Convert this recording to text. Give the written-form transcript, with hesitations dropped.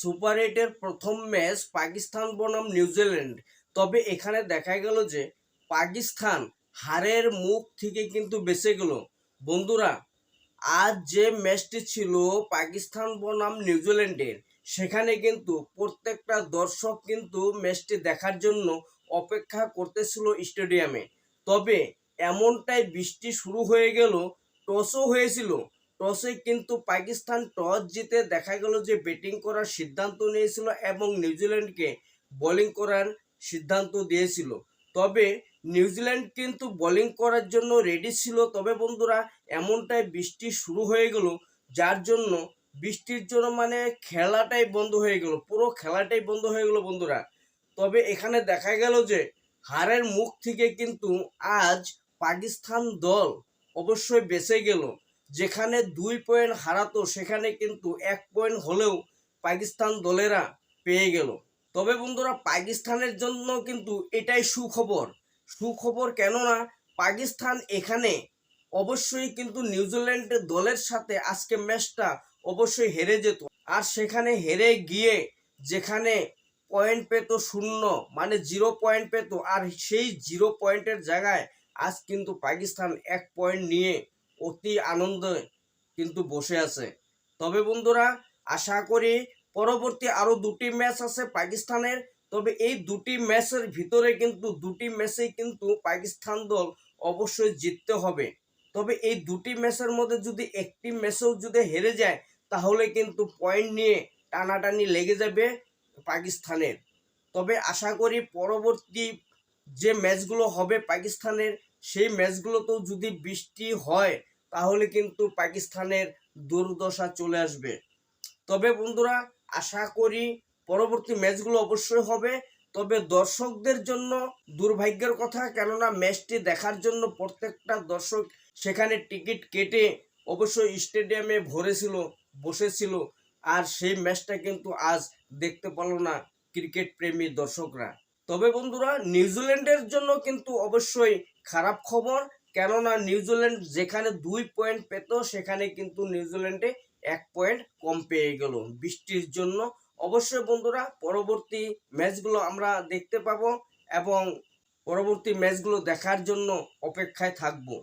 Super 8-এর প্রথম match Pakistan বনাম New Zealand. তবে এখানে দেখা গেল যে পাকিস্তান হারের মুখ থেকে কিন্তু বেঁচে গেল। বন্ধুরা, আজ যে ম্যাচটি ছিল পাকিস্তান বনাম নিউজিল্যান্ডের, সেখানে কিন্তু প্রত্যেকটা দর্শক কিন্তু ম্যাচটি দেখার জন্য অপেক্ষা করতেছিল স্টেডিয়ামে। তবে এমনটাই বৃষ্টি শুরু হয়ে গেল, টসও হয়েছিল। টসে কিন্তু পাকিস্তান টস জিতে দেখা গেল যে ব্যাটিং করার সিদ্ধান্ত নিয়েছিল এবং নিউজিল্যান্ডকে বোলিং করার সিদ্ধান্ত দিয়েছিল। তবে নিউজিল্যান্ড কিন্তু বোলিং করার জন্য রেডি ছিল। তবে বন্ধুরা, এমনটাই বৃষ্টি শুরু হয়ে গেল, যার জন্য বৃষ্টির জন্য খেলাটাই বন্ধ হয়ে গেল, পুরো খেলাটাই বন্ধ হয়ে গেল বন্ধুরা। তবে এখানে দেখা গেল যে হারের মুখ থেকে কিন্তু আজ পাকিস্তান দল অবশ্যই বেঁচে গেল। যেখানে 2 পয়েন্ট হারাতো, সেখানে কিন্তু 1 পয়েন্ট হলেও পাকিস্তান দলেরা পেয়ে গেল। তবে বন্ধুরা, পাকিস্তানের জন্য কিন্তু এটাই সুখবর, কেননা পাকিস্তান এখানে অবশ্যই কিন্তু নিউজিল্যান্ড দলের সাথে আজকে ম্যাচটা অবশ্যই হেরে যেত। আর সেখানে হেরে গিয়ে যেখানে পয়েন্ট পেত 0, 0 পয়েন্ট পেত, আর সেই 0 পয়েন্টের জায়গায় আজ কিন্তু পাকিস্তান 1 পয়েন্ট নিয়ে অতি আনন্দে কিন্তু বসে আছে। তবে বন্ধুরা, আশা করি পরবর্তী আরও 2টি ম্যাচ আছে পাকিস্তানের। তবে এই 2টি ম্যাচের ভিতরে কিন্তু 2টি ম্যাচেই কিন্তু পাকিস্তান দল অবশ্যই জিততে হবে। তবে এই 2টি ম্যাচের মধ্যে যদি একটি ম্যাচও যদি হেরে যায়, তাহলে কিন্তু পয়েন্ট নিয়ে টানাটানি লেগে যাবে পাকিস্তানের। তবে আশা করি পরবর্তী যে ম্যাচগুলো হবে পাকিস্তানের, সেই ম্যাচগুলোতেও যদি বৃষ্টি হয়, তাহলে কিন্তু পাকিস্তানের দুর্দশা চলে আসবে। তবে বন্ধুরা, আশা করি পরবর্তী ম্যাচগুলো অবশ্যই হবে। তবে দর্শকদের জন্য দুর্ভাগ্যের কথা, কেননা ম্যাচটি দেখার জন্য প্রত্যেকটা দর্শক সেখানে টিকিট কেটে অবশ্যই স্টেডিয়ামে বসেছিল, আর সেই ম্যাচটা কিন্তু আজ দেখতে পেল না ক্রিকেট প্রেমী দর্শকরা। তবে বন্ধুরা, নিউজিল্যান্ডের জন্য কিন্তু অবশ্যই খারাপ খবর, কেননা নিউজিল্যান্ড যেখানে 2 পয়েন্ট পেত, সেখানে কিন্তু নিউজিল্যান্ডে 1 পয়েন্ট কম পেয়ে গেল বৃষ্টির জন্য। অবশ্যই বন্ধুরা, পরবর্তী ম্যাচগুলো আমরা দেখতে পাবো এবং পরবর্তী ম্যাচগুলো দেখার জন্য অপেক্ষায় থাকবো।